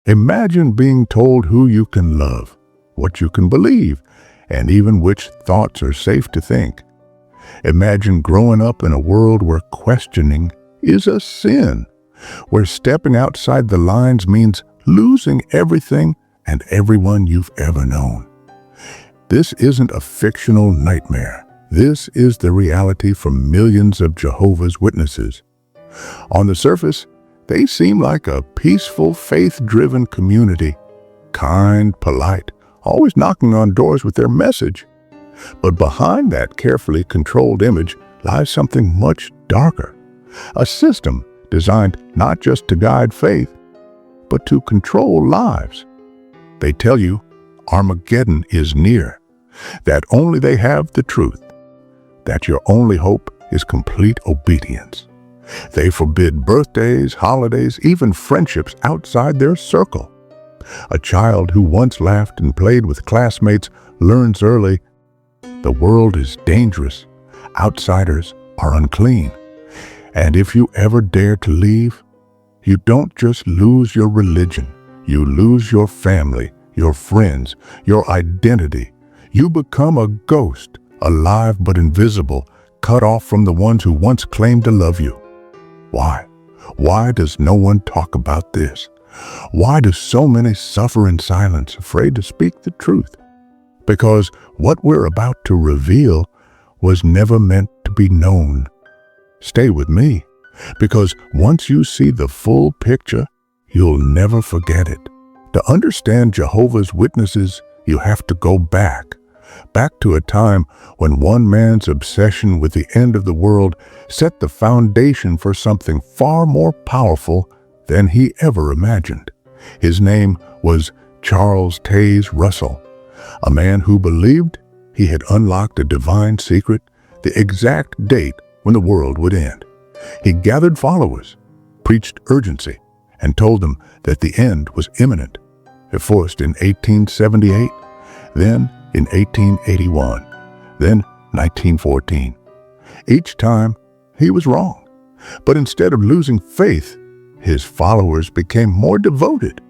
Imagine being told who you can love, what you can believe, and even which thoughts are safe to think. Imagine growing up in a world where questioning is a sin, where stepping outside the lines means losing everything and everyone you've ever known. This isn't a fictional nightmare. This is the reality for millions of Jehovah's Witnesses. On the surface, they seem like a peaceful, faith-driven community, kind, polite, always knocking on doors with their message. But behind that carefully controlled image lies something much darker, a system designed not just to guide faith, but to control lives. They tell you Armageddon is near, that only they have the truth, that your only hope is complete obedience. They forbid birthdays, holidays, even friendships outside their circle. A child who once laughed and played with classmates learns early, the world is dangerous, outsiders are unclean. And if you ever dare to leave, you don't just lose your religion, you lose your family, your friends, your identity. You become a ghost, alive but invisible, cut off from the ones who once claimed to love you. Why? Why does no one talk about this? Why do so many suffer in silence, afraid to speak the truth? Because what we're about to reveal was never meant to be known. Stay with me, because once you see the full picture, you'll never forget it. To understand Jehovah's Witnesses, you have to go back to a time when one man's obsession with the end of the world set the foundation for something far more powerful than he ever imagined. His name was Charles Taze Russell, a man who believed he had unlocked a divine secret, the exact date when the world would end. He gathered followers, preached urgency, and told them that the end was imminent. At first in 1878, then in 1881, then 1914. Each time, he was wrong. But instead of losing faith, his followers became more devoted.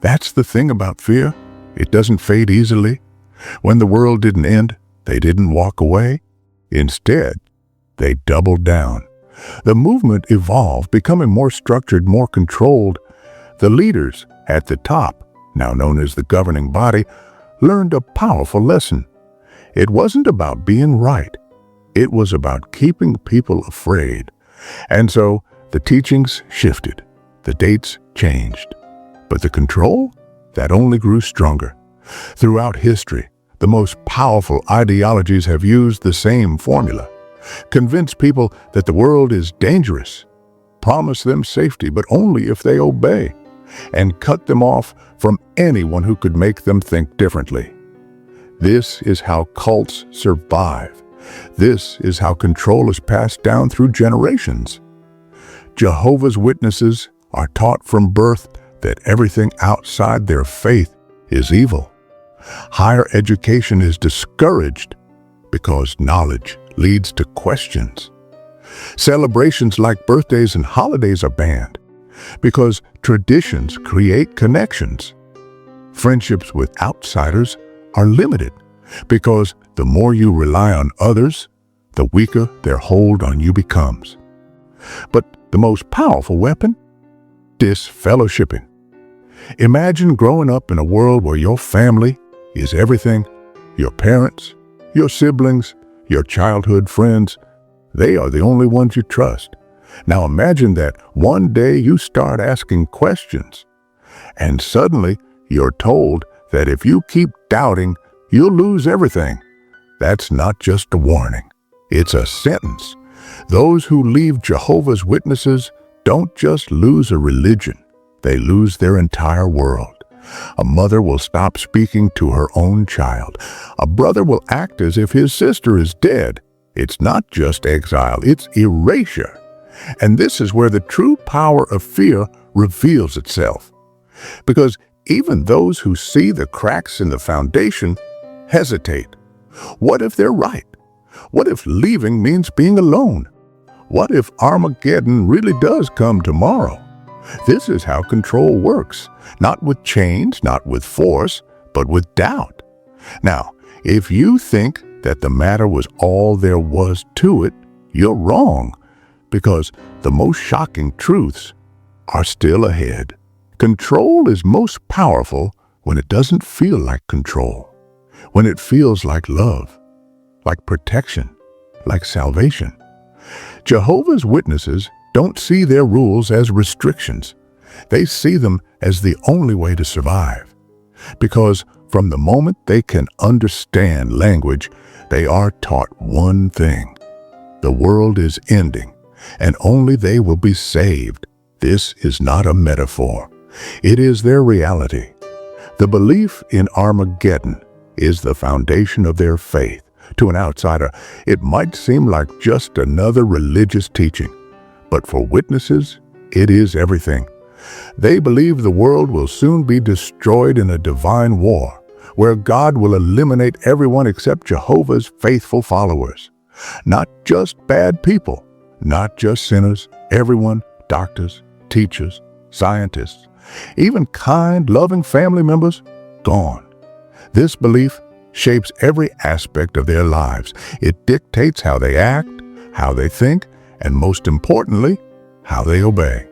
That's the thing about fear. It doesn't fade easily. When the world didn't end, they didn't walk away. Instead, they doubled down. The movement evolved, becoming more structured, more controlled. The leaders at the top, now known as the governing body, learned a powerful lesson. It wasn't about being right. It was about keeping people afraid. And so the teachings shifted. The dates changed. But the control, that only grew stronger. Throughout history, the most powerful ideologies have used the same formula. Convince people that the world is dangerous. Promise them safety, but only if they obey. And cut them off from anyone who could make them think differently. This is how cults survive. This is how control is passed down through generations. Jehovah's Witnesses are taught from birth that everything outside their faith is evil. Higher education is discouraged because knowledge leads to questions. Celebrations like birthdays and holidays are banned because traditions create connections. Friendships with outsiders are limited because the more you rely on others, the weaker their hold on you becomes. But the most powerful weapon? Disfellowshipping. Imagine growing up in a world where your family is everything. Your parents, your siblings, your childhood friends, they are the only ones you trust. Now imagine that one day you start asking questions, and suddenly you're told that if you keep doubting, you'll lose everything. That's not just a warning. It's a sentence. Those who leave Jehovah's Witnesses don't just lose a religion. They lose their entire world. A mother will stop speaking to her own child. A brother will act as if his sister is dead. It's not just exile, it's erasure. And this is where the true power of fear reveals itself. Because even those who see the cracks in the foundation hesitate. What if they're right? What if leaving means being alone? What if Armageddon really does come tomorrow? This is how control works, not with chains, not with force, but with doubt. Now, if you think that the matter was all there was to it, you're wrong, because the most shocking truths are still ahead. Control is most powerful when it doesn't feel like control, when it feels like love, like protection, like salvation. Jehovah's Witnesses don't see their rules as restrictions. They see them as the only way to survive. Because from the moment they can understand language, they are taught one thing. The world is ending, and only they will be saved. This is not a metaphor. It is their reality. The belief in Armageddon is the foundation of their faith. To an outsider, it might seem like just another religious teaching, but for witnesses, it is everything. They believe the world will soon be destroyed in a divine war, where God will eliminate everyone except Jehovah's faithful followers. Not just bad people, not just sinners, everyone, doctors, teachers, scientists, even kind, loving family members, gone. This belief shapes every aspect of their lives. It dictates how they act, how they think, and most importantly, how they obey.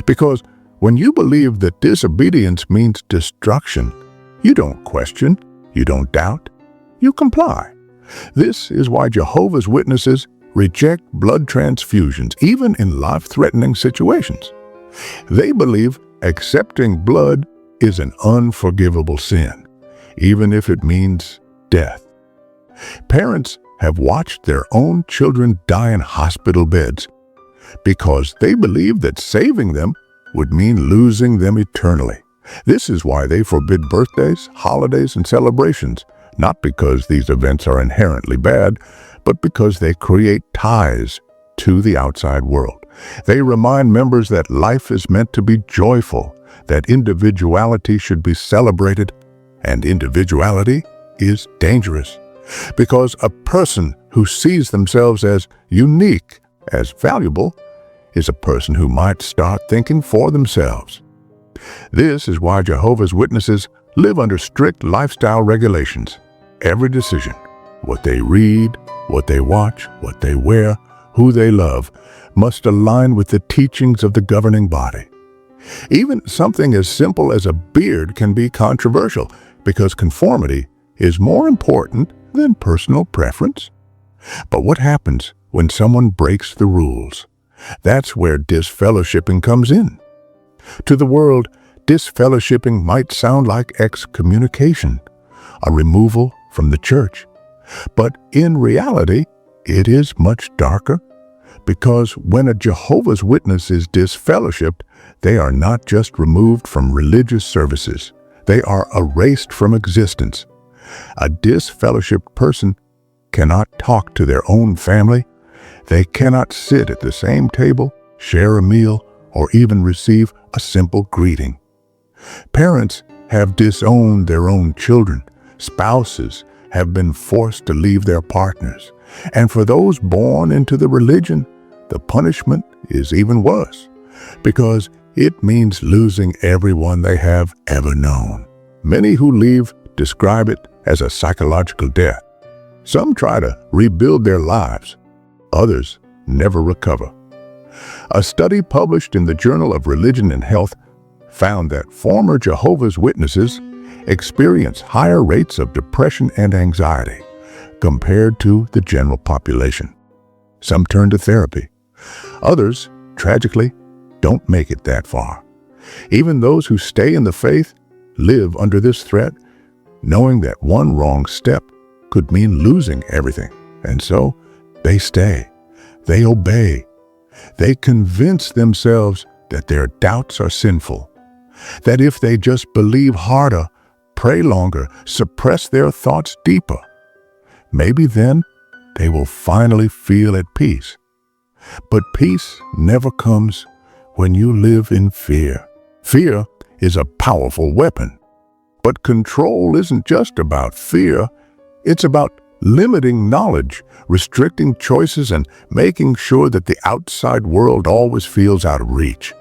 Because when you believe that disobedience means destruction, you don't question, you don't doubt, you comply. This is why Jehovah's Witnesses reject blood transfusions, even in life-threatening situations. They believe accepting blood is an unforgivable sin, even if it means death. Parents have watched their own children die in hospital beds because they believe that saving them would mean losing them eternally. This is why they forbid birthdays, holidays, and celebrations, not because these events are inherently bad, but because they create ties to the outside world. They remind members that life is meant to be joyful, that individuality should be celebrated, and individuality is dangerous. Because a person who sees themselves as unique, as valuable, is a person who might start thinking for themselves. This is why Jehovah's Witnesses live under strict lifestyle regulations. Every decision, what they read, what they watch, what they wear, who they love, must align with the teachings of the governing body. Even something as simple as a beard can be controversial because conformity is more important than personal preference. But what happens when someone breaks the rules? That's where disfellowshipping comes in. To the world, disfellowshipping might sound like excommunication, a removal from the church. But in reality, it is much darker, because when a Jehovah's Witness is disfellowshipped, they are not just removed from religious services. They are erased from existence. A disfellowshipped person cannot talk to their own family. They cannot sit at the same table, share a meal, or even receive a simple greeting. Parents have disowned their own children. Spouses have been forced to leave their partners. And for those born into the religion, the punishment is even worse, because it means losing everyone they have ever known. Many who leave describe it as a psychological death. Some try to rebuild their lives. Others never recover. A study published in the Journal of Religion and Health found that former Jehovah's Witnesses experience higher rates of depression and anxiety compared to the general population. Some turn to therapy. Others, tragically, don't make it that far. Even those who stay in the faith live under this threat, knowing that one wrong step could mean losing everything. And so they stay. They obey. They convince themselves that their doubts are sinful, that if they just believe harder, pray longer, suppress their thoughts deeper, maybe then they will finally feel at peace. But peace never comes when you live in fear. Fear is a powerful weapon. But control isn't just about fear. It's about limiting knowledge, restricting choices, and making sure that the outside world always feels out of reach.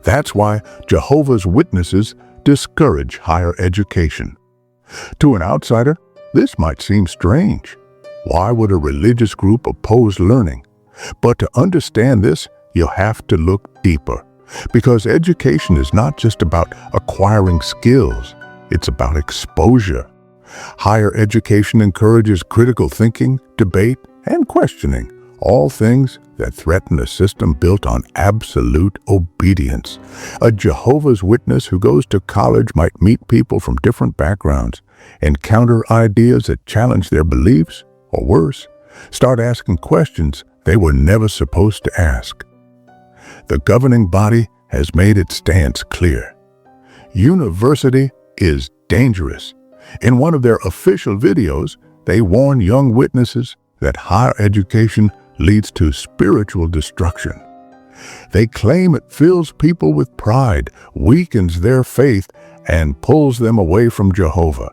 That's why Jehovah's Witnesses discourage higher education. To an outsider, this might seem strange. Why would a religious group oppose learning? But to understand this, you'll have to look deeper. Because education is not just about acquiring skills, it's about exposure. Higher education encourages critical thinking, debate, and questioning, all things that threaten a system built on absolute obedience. A Jehovah's Witness who goes to college might meet people from different backgrounds, encounter ideas that challenge their beliefs, or worse, start asking questions they were never supposed to ask. The governing body has made its stance clear. University is dangerous. In one of their official videos, they warn young witnesses that higher education leads to spiritual destruction. They claim it fills people with pride, weakens their faith, and pulls them away from Jehovah.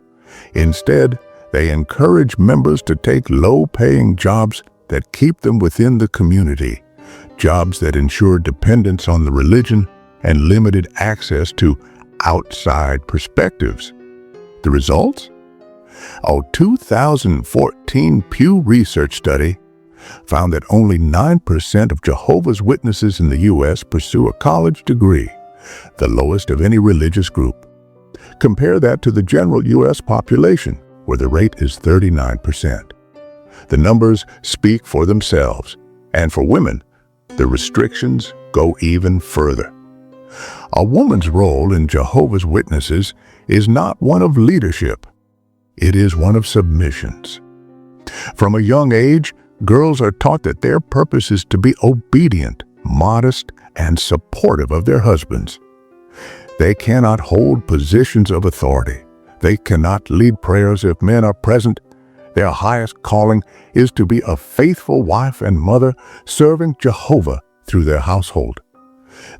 Instead, they encourage members to take low-paying jobs that keep them within the community, jobs that ensure dependence on the religion and limited access to outside perspectives. The results? A 2014 Pew Research study found that only 9% of Jehovah's Witnesses in the U.S. pursue a college degree, the lowest of any religious group. Compare that to the general U.S. population, where the rate is 39%. The numbers speak for themselves, and for women, the restrictions go even further. A woman's role in Jehovah's Witnesses is not one of leadership. It is one of submissions. From a young age, girls are taught that their purpose is to be obedient, modest, and supportive of their husbands. They cannot hold positions of authority. They cannot lead prayers if men are present. Their highest calling is to be a faithful wife and mother, serving Jehovah through their household.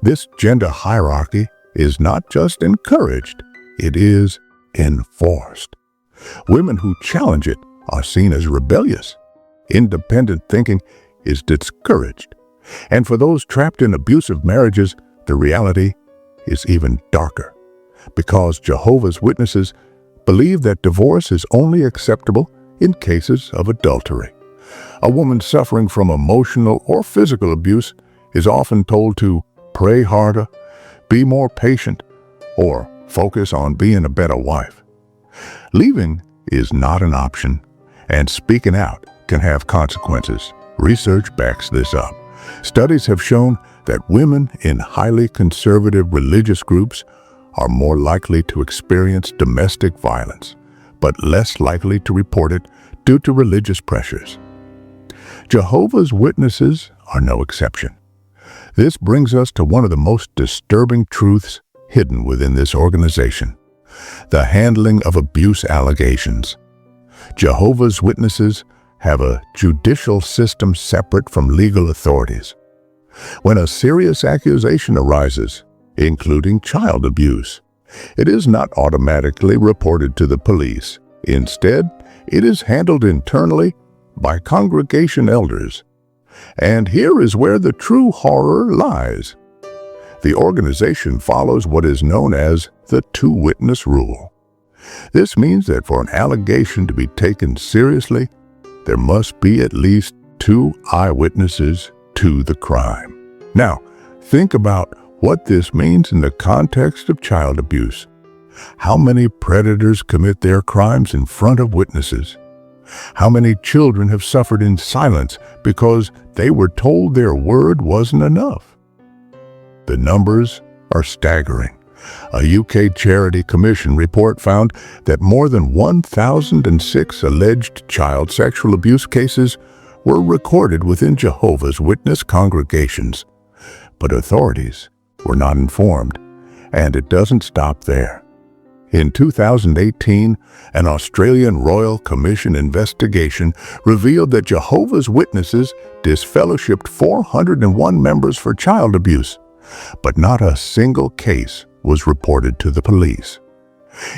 This gender hierarchy is not just encouraged, it is enforced. Women who challenge it are seen as rebellious. Independent thinking is discouraged. And for those trapped in abusive marriages, the reality is even darker. Because Jehovah's Witnesses believe that divorce is only acceptable in cases of adultery. A woman suffering from emotional or physical abuse is often told to pray harder, be more patient, or focus on being a better wife. Leaving is not an option, and speaking out can have consequences. Research backs this up. Studies have shown that women in highly conservative religious groups are more likely to experience domestic violence, but less likely to report it due to religious pressures. Jehovah's Witnesses are no exception. This brings us to one of the most disturbing truths hidden within this organization: the handling of abuse allegations. Jehovah's Witnesses have a judicial system separate from legal authorities. When a serious accusation arises, including child abuse, it is not automatically reported to the police. Instead, it is handled internally by congregation elders. And here is where the true horror lies. The organization follows what is known as the two-witness rule. This means that for an allegation to be taken seriously, there must be at least 2 eyewitnesses to the crime. Now, think about what this means in the context of child abuse. How many predators commit their crimes in front of witnesses? How many children have suffered in silence because they were told their word wasn't enough? The numbers are staggering. A UK Charity Commission report found that more than 1,006 alleged child sexual abuse cases were recorded within Jehovah's Witness congregations. But authorities were not informed, and it doesn't stop there. In 2018, an Australian Royal Commission investigation revealed that Jehovah's Witnesses disfellowshipped 401 members for child abuse, but not a single case was reported to the police.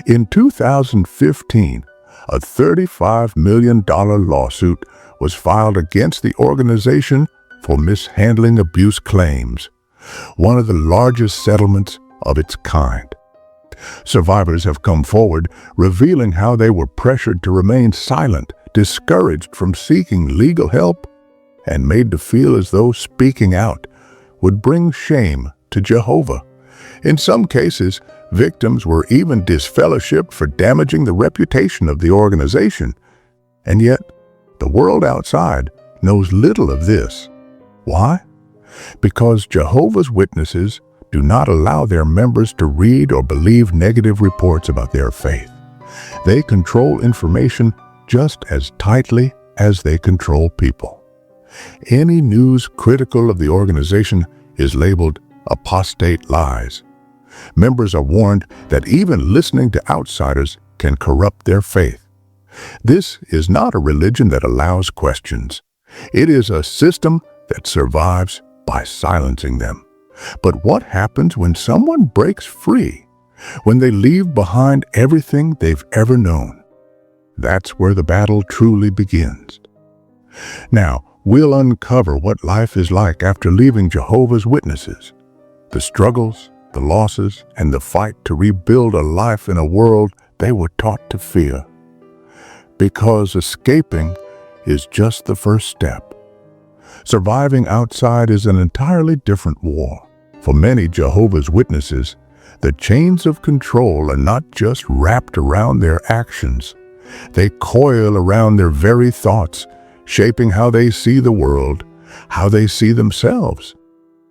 In 2015, a $35 million lawsuit was filed against the organization for mishandling abuse claims. one of the largest settlements of its kind. Survivors have come forward, revealing how they were pressured to remain silent, discouraged from seeking legal help, and made to feel as though speaking out would bring shame to Jehovah. In some cases, victims were even disfellowshipped for damaging the reputation of the organization. And yet, the world outside knows little of this. Why? Because Jehovah's Witnesses do not allow their members to read or believe negative reports about their faith. They control information just as tightly as they control people. Any news critical of the organization is labeled apostate lies. Members are warned that even listening to outsiders can corrupt their faith. This is not a religion that allows questions. It is a system that survives by silencing them. But what happens when someone breaks free? When they leave behind everything they've ever known? That's where the battle truly begins. Now, we'll uncover what life is like after leaving Jehovah's Witnesses. The struggles, the losses, and the fight to rebuild a life in a world they were taught to fear. Because escaping is just the first step. Surviving outside is an entirely different war. For many Jehovah's Witnesses, the chains of control are not just wrapped around their actions. They coil around their very thoughts, shaping how they see the world, how they see themselves.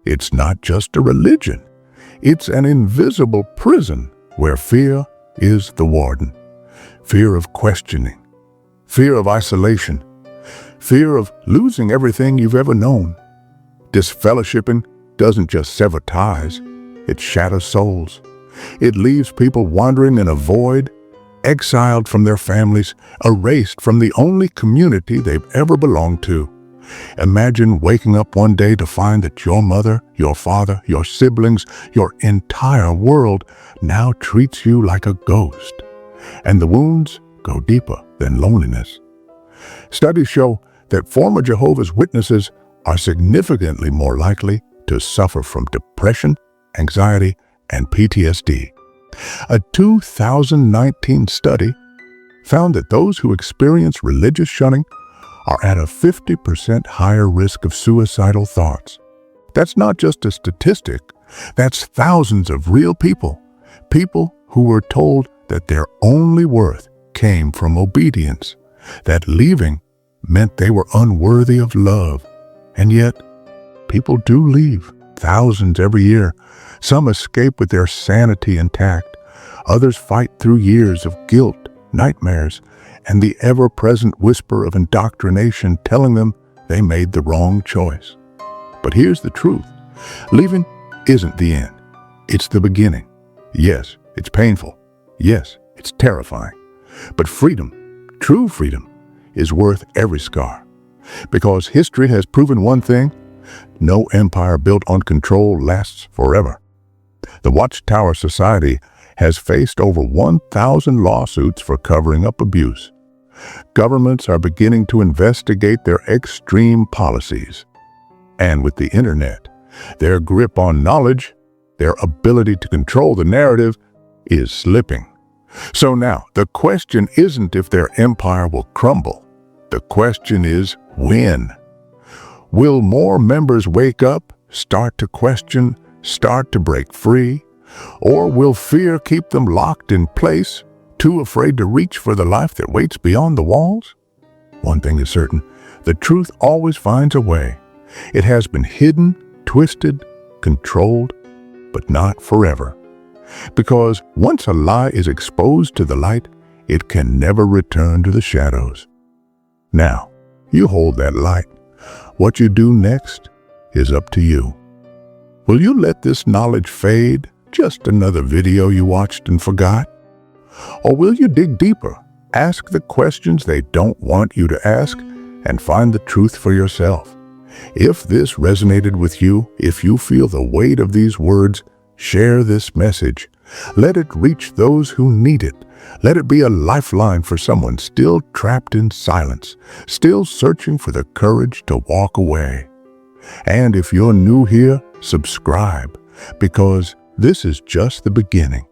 It's not just a religion. It's an invisible prison where fear is the warden. Fear of questioning, fear of isolation, fear of losing everything you've ever known. Disfellowshipping doesn't just sever ties, it shatters souls. It leaves people wandering in a void, exiled from their families, erased from the only community they've ever belonged to. Imagine waking up one day to find that your mother, your father, your siblings, your entire world now treats you like a ghost. And the wounds go deeper than loneliness. Studies show that former Jehovah's Witnesses are significantly more likely to suffer from depression, anxiety, and PTSD. A 2019 study found that those who experience religious shunning are at a 50% higher risk of suicidal thoughts. That's not just a statistic, that's thousands of real people who were told that their only worth came from obedience, that leaving meant they were unworthy of love. And yet, people do leave, thousands every year. Some escape with their sanity intact. Others fight through years of guilt, nightmares, and the ever-present whisper of indoctrination telling them they made the wrong choice. But here's the truth. Leaving isn't the end. It's the beginning. Yes, it's painful. Yes, it's terrifying. But freedom, true freedom, is worth every scar. Because history has proven one thing: no empire built on control lasts forever. The Watchtower Society has faced over 1,000 lawsuits for covering up abuse. Governments are beginning to investigate their extreme policies. And with the internet, their grip on knowledge, their ability to control the narrative, is slipping. So now, the question isn't if their empire will crumble. The question is when. Will more members wake up, start to question, start to break free? Or will fear keep them locked in place, too afraid to reach for the life that waits beyond the walls? One thing is certain, the truth always finds a way. It has been hidden, twisted, controlled, but not forever. Because once a lie is exposed to the light, it can never return to the shadows. Now, you hold that light. What you do next is up to you. Will you let this knowledge fade, just another video you watched and forgot? Or will you dig deeper, ask the questions they don't want you to ask, and find the truth for yourself? If this resonated with you, if you feel the weight of these words, share this message. Let it reach those who need it. Let it be a lifeline for someone still trapped in silence, still searching for the courage to walk away. And if you're new here, subscribe, because this is just the beginning.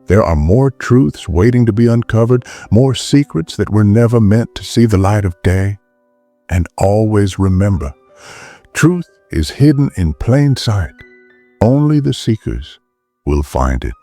There are more truths waiting to be uncovered, more secrets that were never meant to see the light of day. And always remember, truth is hidden in plain sight. Only the seekers will find it.